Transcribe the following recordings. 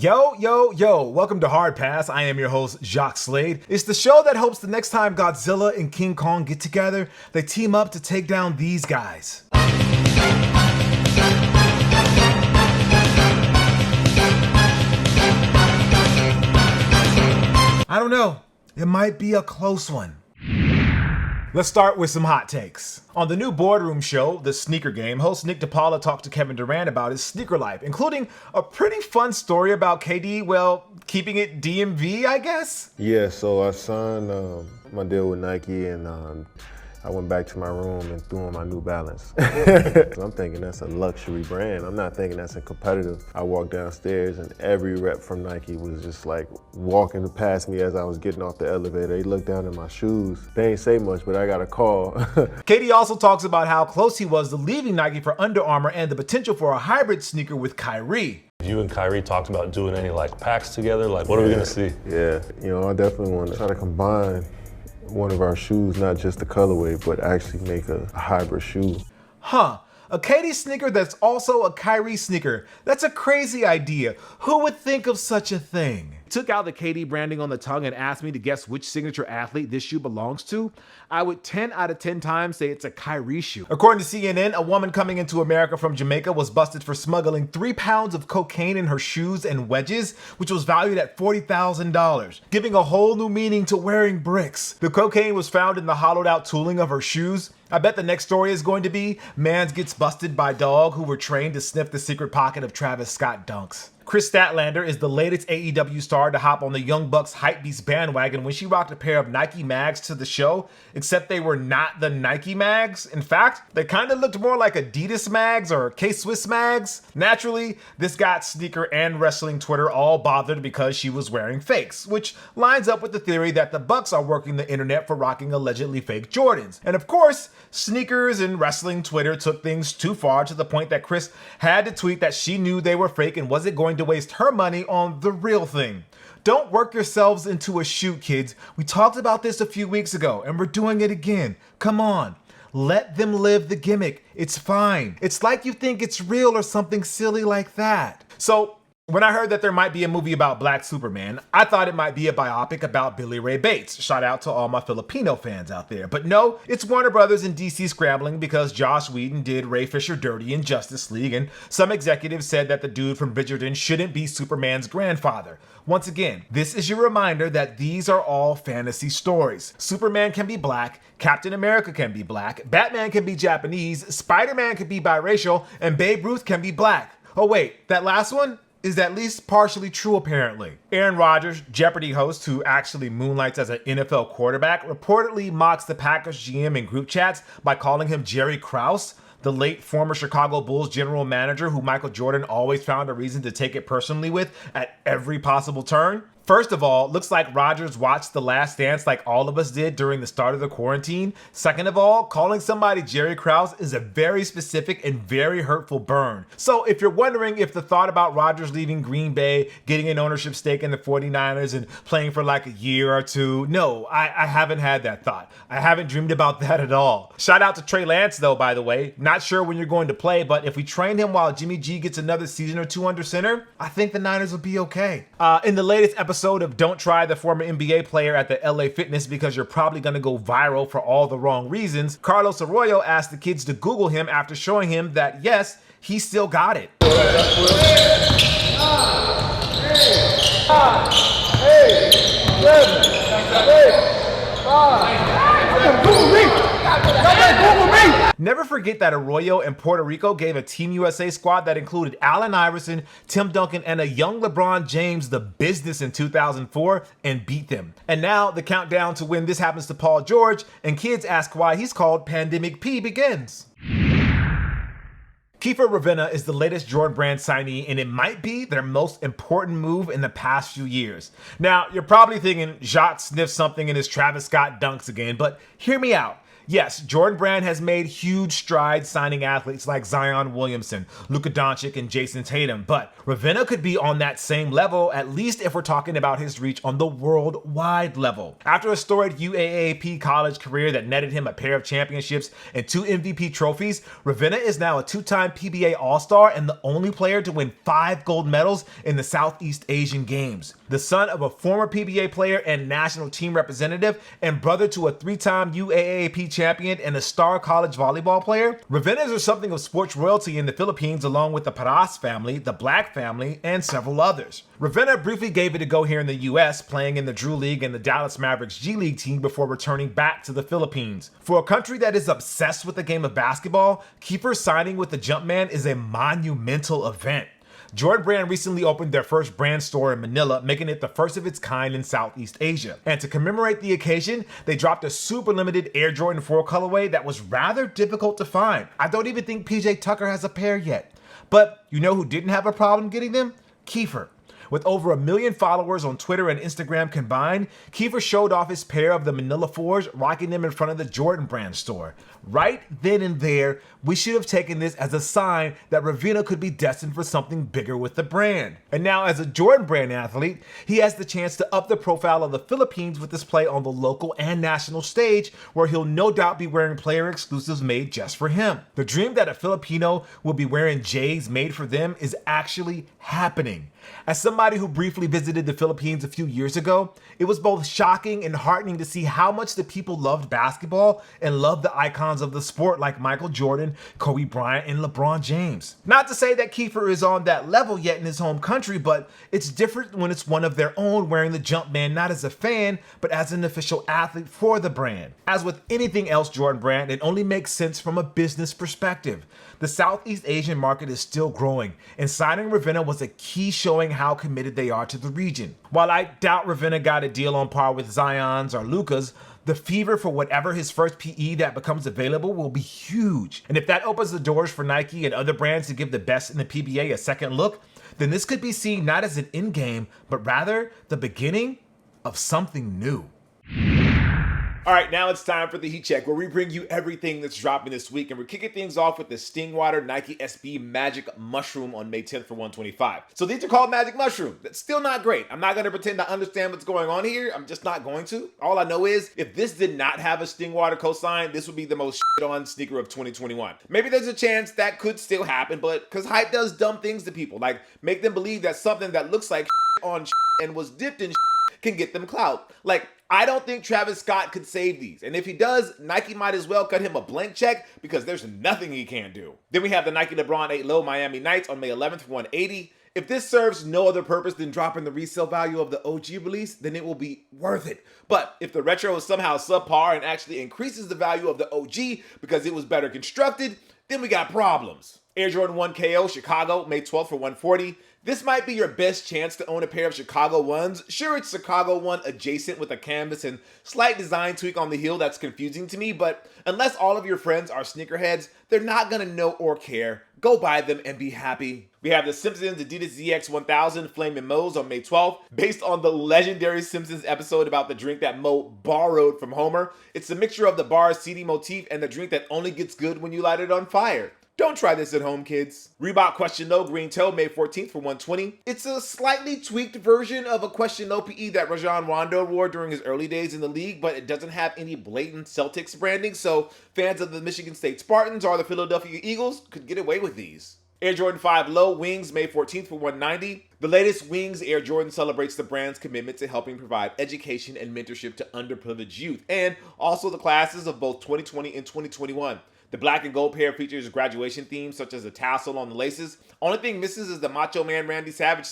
Yo, welcome to Hard Pass. I am your host, Jacques Slade. It's the show that hopes the next time Godzilla and King Kong get together, they team up to take down these guys. I don't know, it might be a close one. Let's start with some hot takes. On the new Boardroom show, The Sneaker Game, host Nick DePaula talked to Kevin Durant about his sneaker life, including a pretty fun story about KD, well, keeping it DMV, I guess? Yeah, so I signed my deal with Nike and I went back to my room and threw on my New Balance. I'm thinking that's a luxury brand. I'm not thinking that's a competitive. I walked downstairs and every rep from Nike was just like walking past me as I was getting off the elevator. They looked down at my shoes. They ain't say much, but I got a call. KD also talks about how close he was to leaving Nike for Under Armour and the potential for a hybrid sneaker with Kyrie. You and Kyrie talked about doing any like packs together? Like what are we gonna see? Yeah, I definitely want to try to combine one of our shoes, not just the colorway, but actually make a hybrid shoe. Huh, a KD sneaker that's also a Kyrie sneaker. That's a crazy idea. Who would think of such a thing? Took out the KD branding on the tongue and asked me to guess which signature athlete this shoe belongs to, I would 10 out of 10 times say it's a Kyrie shoe. According to CNN, a woman coming into America from Jamaica was busted for smuggling 3 pounds of cocaine in her shoes and wedges, which was valued at $40,000, giving a whole new meaning to wearing bricks. The cocaine was found in the hollowed out tooling of her shoes. I bet the next story is going to be, mans gets busted by dog who were trained to sniff the secret pocket of Travis Scott dunks. Chris Statlander is the latest AEW star to hop on the Young Bucks Hypebeast bandwagon when she rocked a pair of Nike mags to the show, except they were not the Nike mags. In fact, they kind of looked more like Adidas mags or K-Swiss mags. Naturally, this got sneaker and wrestling Twitter all bothered because she was wearing fakes, which lines up with the theory that the Bucks are working the internet for rocking allegedly fake Jordans. And of course, sneakers and wrestling Twitter took things too far to the point that Chris had to tweet that she knew they were fake and wasn't going to waste her money on the real thing. Don't work yourselves into a shoot, kids. We talked about this a few weeks ago and we're doing it again. Come on. Let them live the gimmick. It's fine. It's like you think it's real or something silly like that. So, when I heard that there might be a movie about Black Superman, I thought it might be a biopic about Billy Ray Bates. Shout out to all my Filipino fans out there. But no, it's Warner Brothers and DC scrambling because Joss Whedon did Ray Fisher dirty in Justice League, and some executives said that the dude from Bridgerton shouldn't be Superman's grandfather. Once again, this is your reminder that these are all fantasy stories. Superman can be black, Captain America can be black, Batman can be Japanese, Spider-Man can be biracial, and Babe Ruth can be black. Oh wait, that last one is at least partially true apparently. Aaron Rodgers, Jeopardy host who actually moonlights as an NFL quarterback, reportedly mocks the Packers GM in group chats by calling him Jerry Krause, the late former Chicago Bulls general manager who Michael Jordan always found a reason to take it personally with at every possible turn. First of all, looks like Rodgers watched The Last Dance like all of us did during the start of the quarantine. Second of all, calling somebody Jerry Krause is a very specific and very hurtful burn. So if you're wondering if the thought about Rodgers leaving Green Bay, getting an ownership stake in the 49ers and playing for like a year or two, no, I haven't had that thought. I haven't dreamed about that at all. Shout out to Trey Lance though, by the way. Not sure when you're going to play, but if we train him while Jimmy G gets another season or two under center, I think the Niners will be okay. In the latest episode of Don't Try the former NBA player at the LA Fitness because you're probably gonna go viral for all the wrong reasons, Carlos Arroyo asked the kids to Google him after showing him that yes, he still got it. Never forget that Arroyo and Puerto Rico gave a Team USA squad that included Allen Iverson, Tim Duncan, and a young LeBron James the business in 2004 and beat them. And now the countdown to when this happens to Paul George and kids ask why he's called Pandemic P begins. Kiefer Ravenna is the latest Jordan Brand signee, and it might be their most important move in the past few years. Now, you're probably thinking Jacques sniffed something in his Travis Scott dunks again, but hear me out. Yes, Jordan Brand has made huge strides signing athletes like Zion Williamson, Luka Doncic, and Jason Tatum, but Ravenna could be on that same level, at least if we're talking about his reach on the worldwide level. After a storied UAAP college career that netted him a pair of championships and 2 MVP trophies, Ravenna is now a 2-time PBA All-Star and the only player to win 5 gold medals in the Southeast Asian Games. The son of a former PBA player and national team representative and brother to a 3-time UAAP champion and a star college volleyball player, Ravennas are something of sports royalty in the Philippines, along with the Paras family, the Black family, and several others. Ravenna briefly gave it a go here in the US, playing in the Drew League and the Dallas Mavericks G League team before returning back to the Philippines. For a country that is obsessed with the game of basketball, Kiefer signing with the Jumpman is a monumental event. Jordan Brand recently opened their first brand store in Manila, making it the first of its kind in Southeast Asia. And to commemorate the occasion, they dropped a super limited Air Jordan 4 colorway that was rather difficult to find. I don't even think PJ Tucker has a pair yet. But you know who didn't have a problem getting them? Kiefer. With over 1 million followers on Twitter and Instagram combined, Kiefer showed off his pair of the Manila 4s, rocking them in front of the Jordan Brand store. Right then and there, we should have taken this as a sign that Ravenna could be destined for something bigger with the brand. And now, as a Jordan Brand athlete, he has the chance to up the profile of the Philippines with his play on the local and national stage, where he'll no doubt be wearing player exclusives made just for him. The dream that a Filipino will be wearing J's made for them is actually happening. As somebody who briefly visited the Philippines a few years ago, it was both shocking and heartening to see how much the people loved basketball and loved the icons of the sport like Michael Jordan, Kobe Bryant, and LeBron James. Not to say that Kiefer is on that level yet in his home country, but it's different when it's one of their own wearing the Jumpman not as a fan, but as an official athlete for the brand. As with anything else Jordan Brand, it only makes sense from a business perspective. The Southeast Asian market is still growing, and signing Ravenna was a key showing how committed they are to the region. While I doubt Ravenna got a deal on par with Zion's or Luka's, the fever for whatever his first PE that becomes available will be huge. And if that opens the doors for Nike and other brands to give the best in the PBA a second look, then this could be seen not as an end game, but rather the beginning of something new. All right, now it's time for the Heat Check, where we bring you everything that's dropping this week, and we're kicking things off with the Stingwater Nike SB Magic Mushroom on May 10th for 125. So these are called Magic Mushroom. That's still not great. I'm not going to pretend to understand what's going on here. I'm just not going to. All I know is, if this did not have a Stingwater cosign, this would be the most shit-on sneaker of 2021. Maybe there's a chance that could still happen, but because hype does dumb things to people, like make them believe that something that looks like on and was dipped in can get them clout. Like, I don't think Travis Scott could save these. And if he does, Nike might as well cut him a blank check because there's nothing he can't do. Then we have the Nike LeBron 8 Low Miami Nights on May 11th for 180. If this serves no other purpose than dropping the resale value of the OG release, then it will be worth it. But if the retro is somehow subpar and actually increases the value of the OG because it was better constructed, then we got problems. Air Jordan 1 KO Chicago, May 12th for 140. This might be your best chance to own a pair of Chicago 1s. Sure, it's Chicago 1 adjacent with a canvas and slight design tweak on the heel that's confusing to me, but unless all of your friends are sneakerheads, they're not gonna know or care. Go buy them and be happy. We have the Simpsons Adidas ZX 1000 Flamin' Moe's on May 12th. Based on the legendary Simpsons episode about the drink that Moe borrowed from Homer, it's a mixture of the bar's CD motif and the drink that only gets good when you light it on fire. Don't try this at home, kids. Reebok Question No Green Toe, May 14th for 120. It's a slightly tweaked version of a Question No PE that Rajon Rondo wore during his early days in the league, but it doesn't have any blatant Celtics branding, so fans of the Michigan State Spartans or the Philadelphia Eagles could get away with these. Air Jordan 5 Low Wings, May 14th for 190. The latest Wings Air Jordan celebrates the brand's commitment to helping provide education and mentorship to underprivileged youth, and also the classes of both 2020 and 2021. The black and gold pair features graduation themes such as a tassel on the laces. Only thing misses is the Macho Man Randy Savage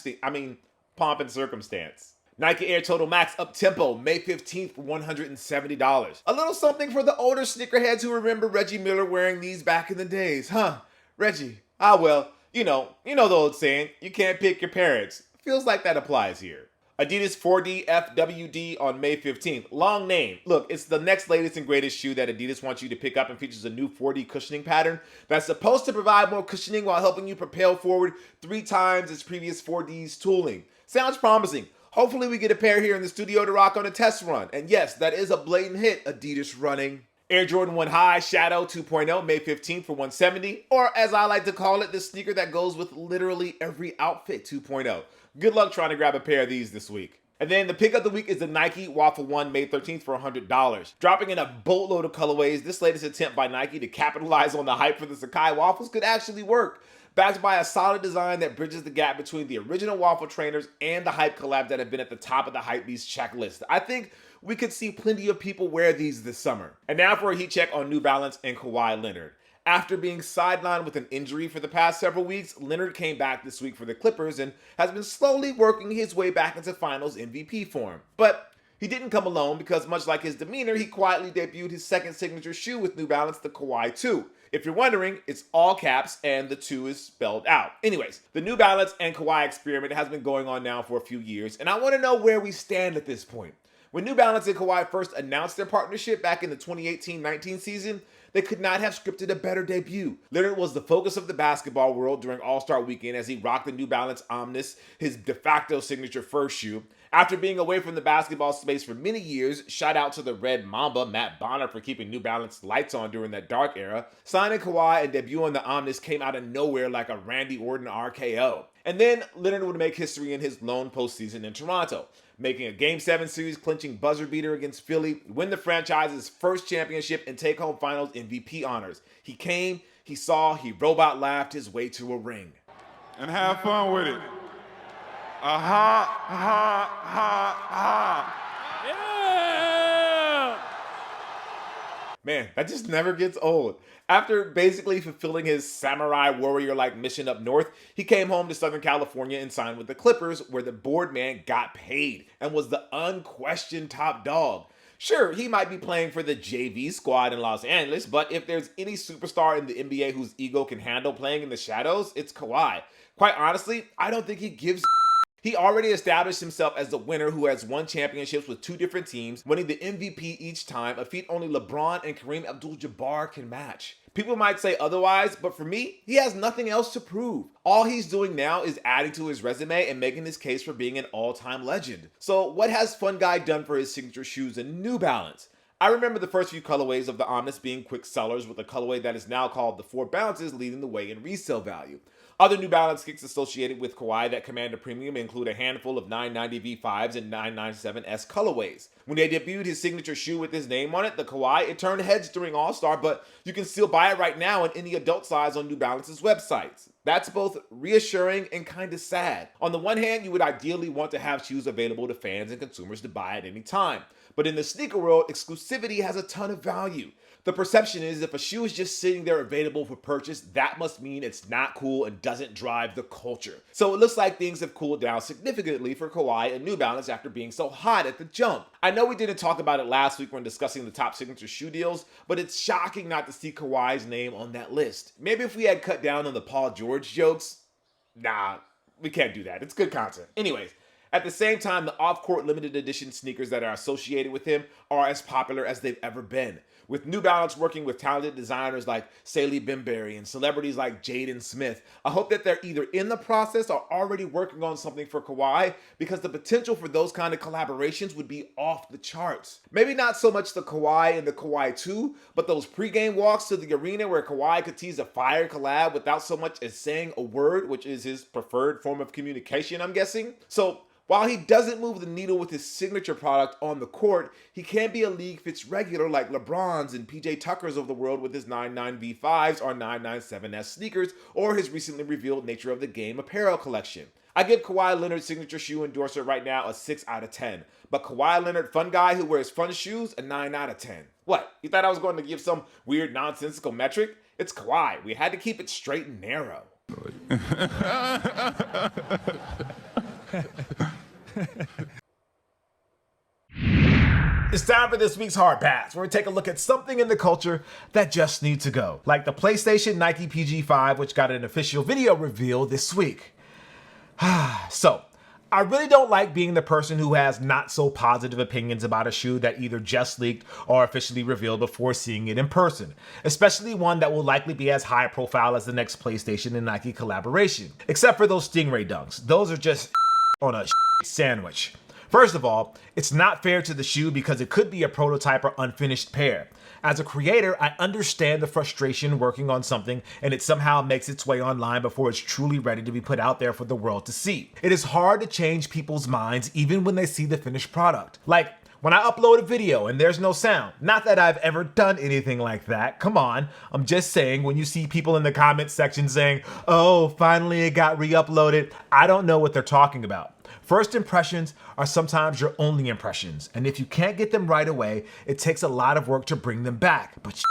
pomp and circumstance. Nike Air Total Max Up Tempo, May 15th for $170. A little something for the older sneakerheads who remember Reggie Miller wearing these back in the days. Huh, Reggie. Ah well, you know the old saying, you can't pick your parents. Feels like that applies here. Adidas 4D FWD on May 15th. Long name. Look, it's the next latest and greatest shoe that Adidas wants you to pick up and features a new 4D cushioning pattern that's supposed to provide more cushioning while helping you propel forward 3 times its previous 4D's tooling. Sounds promising. Hopefully we get a pair here in the studio to rock on a test run. And yes, that is a blatant hit, Adidas running. Air Jordan 1 High Shadow 2.0, May 15th for $170, or as I like to call it, the sneaker that goes with literally every outfit 2.0. Good luck trying to grab a pair of these this week. And then the pick of the week is the Nike Waffle 1 May 13th for $100. Dropping in a boatload of colorways, this latest attempt by Nike to capitalize on the hype for the Sacai waffles could actually work. Backed by a solid design that bridges the gap between the original waffle trainers and the hype collabs that have been at the top of the hypebeast checklist. I think we could see plenty of people wear these this summer. And now for a heat check on New Balance and Kawhi Leonard. After being sidelined with an injury for the past several weeks, Leonard came back this week for the Clippers and has been slowly working his way back into finals MVP form. But he didn't come alone because much like his demeanor, he quietly debuted his second signature shoe with New Balance, the Kawhi 2. If you're wondering, it's all caps and the 2 is spelled out. Anyways, the New Balance and Kawhi experiment has been going on now for a few years, and I want to know where we stand at this point. When New Balance and Kawhi first announced their partnership back in the 2018-19 season, they could not have scripted a better debut. Leonard was the focus of the basketball world during All-Star Weekend as he rocked the New Balance Omnis, his de facto signature first shoe. After being away from the basketball space for many years, shout out to the Red Mamba, Matt Bonner, for keeping New Balance lights on during that dark era, signing Kawhi and debuting the Omnis came out of nowhere like a Randy Orton RKO. And then Leonard would make history in his lone postseason in Toronto, making a Game 7 series clinching buzzer beater against Philly, win the franchise's first championship, and take home finals MVP honors. He came, he saw, he robot laughed his way to a ring. And have fun with it. Ha, ha, ha, ha. Yeah! Man, that just never gets old. After basically fulfilling his samurai warrior-like mission up north, he came home to Southern California and signed with the Clippers, where the board man got paid and was the unquestioned top dog. Sure, he might be playing for the JV squad in Los Angeles, but if there's any superstar in the NBA whose ego can handle playing in the shadows, it's Kawhi. Quite honestly, I don't think he gives a. He already established himself as the winner who has won championships with 2 different teams, winning the MVP each time, a feat only LeBron and Kareem Abdul-Jabbar can match. People might say otherwise, but for me, he has nothing else to prove. All he's doing now is adding to his resume and making his case for being an all-time legend. So what has Fun Guy done for his signature shoes in New Balance? I remember the first few colorways of the Omnis being quick sellers, with a colorway that is now called the 4 Bounces leading the way in resale value. Other New Balance kicks associated with Kawhi that command a premium include a handful of 990 V5s and 997S colorways. When they debuted his signature shoe with his name on it, the Kawhi, it turned heads during All-Star, but you can still buy it right now in any adult size on New Balance's websites. That's both reassuring and kind of sad. On the one hand, you would ideally want to have shoes available to fans and consumers to buy at any time. But in the sneaker world, exclusivity has a ton of value. The perception is if a shoe is just sitting there available for purchase, that must mean it's not cool and doesn't drive the culture. So it looks like things have cooled down significantly for Kawhi and New Balance after being so hot at the jump. I know we didn't talk about it last week when discussing the top signature shoe deals, but it's shocking not to see Kawhi's name on that list. Maybe if we had cut down on the Paul George jokes, nah, we can't do that. It's good content. Anyways, at the same time, the off-court limited edition sneakers that are associated with him are as popular as they've ever been. With New Balance working with talented designers like Saley Bembury and celebrities like Jaden Smith, I hope that they're either in the process or already working on something for Kawhi, because the potential for those kind of collaborations would be off the charts. Maybe not so much the Kawhi and the Kawhi 2, but those pregame walks to the arena where Kawhi could tease a fire collab without so much as saying a word, which is his preferred form of communication, I'm guessing. So while he doesn't move the needle with his signature product on the court, he can be a league fits regular like LeBron's and PJ Tucker's of the world with his 99 V5s or 997S sneakers, or his recently revealed Nature of the Game apparel collection. I give Kawhi Leonard's signature shoe endorser right now a 6 out of 10, but Kawhi Leonard Fun Guy who wears fun shoes a 9 out of 10. What, you thought I was going to give some weird nonsensical metric? It's Kawhi. We had to keep it straight and narrow. It's time for this week's Hard Pass, where we take a look at something in the culture that just needs to go, like the PlayStation Nike PG5, which got an official video reveal this week. So, I really don't like being the person who has not so positive opinions about a shoe that either just leaked or officially revealed before seeing it in person, especially one that will likely be as high profile as the next PlayStation and Nike collaboration. Except for those Stingray dunks. Those are just on a sandwich. First of all, it's not fair to the shoe because it could be a prototype or unfinished pair. As a creator, I understand the frustration working on something and it somehow makes its way online before it's truly ready to be put out there for the world to see. It is hard to change people's minds even when they see the finished product. Like, when I upload a video and there's no sound, not that I've ever done anything like that, come on. I'm just saying when you see people in the comment section saying, oh, finally it got re-uploaded, I don't know what they're talking about. First impressions are sometimes your only impressions, and if you can't get them right away, it takes a lot of work to bring them back. But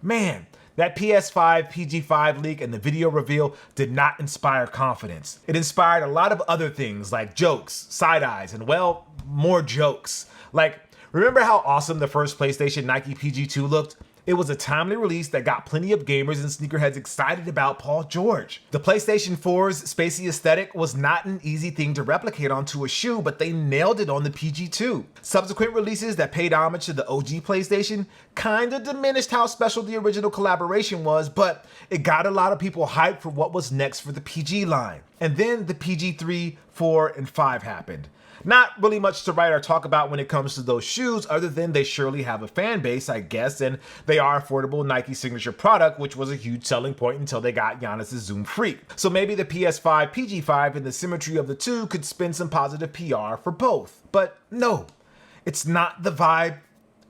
man, that PS5 PG5 leak and the video reveal did not inspire confidence. It inspired a lot of other things like jokes, side eyes, and well, more jokes. Like, remember how awesome the first PlayStation Nike PG2 looked? It was a timely release that got plenty of gamers and sneakerheads excited about Paul George. The PlayStation 4's spacey aesthetic was not an easy thing to replicate onto a shoe, but they nailed it on the PG2. Subsequent releases that paid homage to the OG PlayStation kinda diminished how special the original collaboration was, but it got a lot of people hyped for what was next for the PG line. And then the PG3, 4, and 5 happened. Not really much to write or talk about when it comes to those shoes other than they surely have a fan base, I guess, and they are affordable Nike signature product, which was a huge selling point until they got Giannis' Zoom Freak. So maybe the PS5 PG5 and the symmetry of the two could spin some positive PR for both. But no, it's not the vibe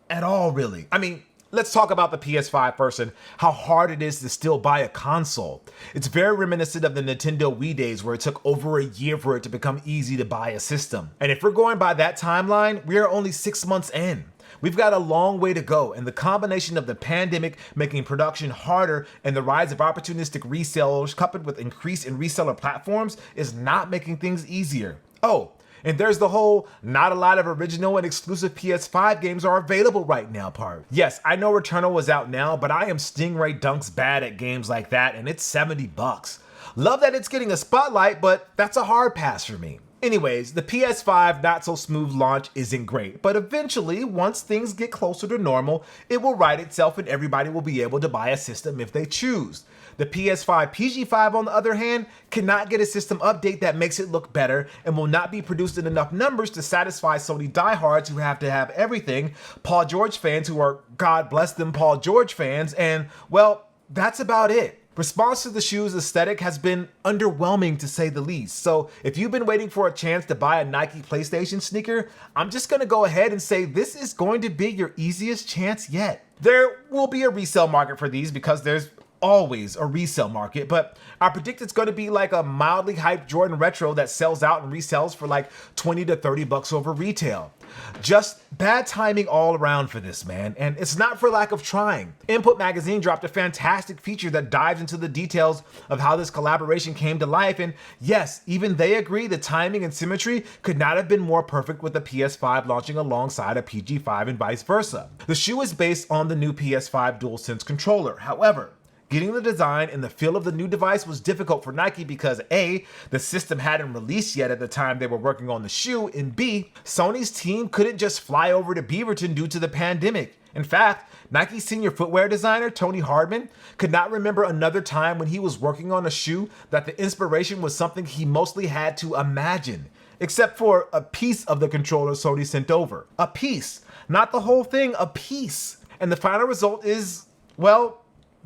at all, really. I mean, let's talk about the PS5 first and how hard it is to still buy a console. It's very reminiscent of the Nintendo Wii days where it took over a year for it to become easy to buy a system. And if we're going by that timeline, we are only 6 months in. We've got a long way to go, and the combination of the pandemic making production harder and the rise of opportunistic resellers coupled with increase in reseller platforms is not making things easier. Oh, and there's the whole not a lot of original and exclusive PS5 games are available right now part. Yes, I know Returnal was out now, but I am Stingray Dunks bad at games like that, and it's $70. Love that it's getting a spotlight, but that's a hard pass for me. Anyways, the PS5 not so smooth launch isn't great, but eventually, once things get closer to normal, it will right itself and everybody will be able to buy a system if they choose. The PS5 PG5, on the other hand, cannot get a system update that makes it look better and will not be produced in enough numbers to satisfy Sony diehards who have to have everything, Paul George fans who are, God bless them, Paul George fans, and, well, that's about it. Response to the shoe's aesthetic has been underwhelming to say the least. So if you've been waiting for a chance to buy a Nike PlayStation sneaker, I'm just gonna go ahead and say this is going to be your easiest chance yet. There will be a resale market for these because there's always a resale market, but I predict it's going to be like a mildly hyped Jordan Retro that sells out and resells for like 20 to 30 bucks over retail. Just bad timing all around for this, man, and it's not for lack of trying. Input Magazine dropped a fantastic feature that dives into the details of how this collaboration came to life, and yes, even they agree the timing and symmetry could not have been more perfect with the PS5 launching alongside a PG5 and vice versa. The shoe is based on the new PS5 DualSense controller. However, getting the design and the feel of the new device was difficult for Nike because A, the system hadn't released yet at the time they were working on the shoe, and B, Sony's team couldn't just fly over to Beaverton due to the pandemic. In fact, Nike's senior footwear designer, Tony Hardman, could not remember another time when he was working on a shoe that the inspiration was something he mostly had to imagine, except for a piece of the controller Sony sent over. A piece, not the whole thing, a piece. And the final result is, well,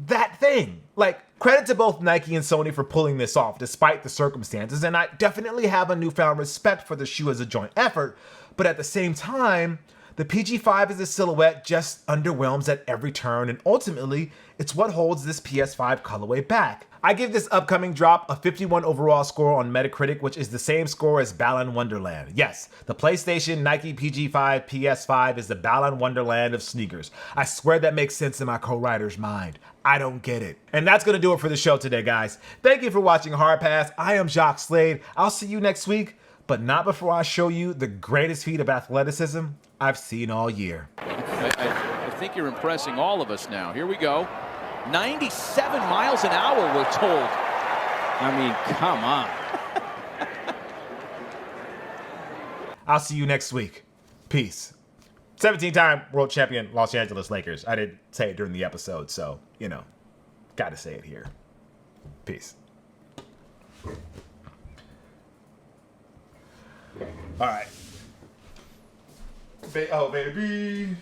that thing. Like, credit to both Nike and Sony for pulling this off despite the circumstances, and I definitely have a newfound respect for the shoe as a joint effort, but at the same time, the PG5 as a silhouette just underwhelms at every turn, and ultimately, it's what holds this PS5 colorway back. I give this upcoming drop a 51 overall score on Metacritic, which is the same score as Balan Wonderland. Yes, the PlayStation Nike PG5 PS5 is the Balan Wonderland of sneakers. I swear that makes sense in my co-writer's mind. I don't get it. And that's gonna do it for the show today, guys. Thank you for watching Hard Pass. I am Jacques Slade. I'll see you next week, but not before I show you the greatest feat of athleticism I've seen all year. I think you're impressing all of us now. Here we go. 97 miles an hour, we're told. I mean, come on. I'll see you next week. Peace. 17-time world champion Los Angeles Lakers. I didn't say it during the episode, so, you know, gotta say it here. Peace. All right. Oh, baby.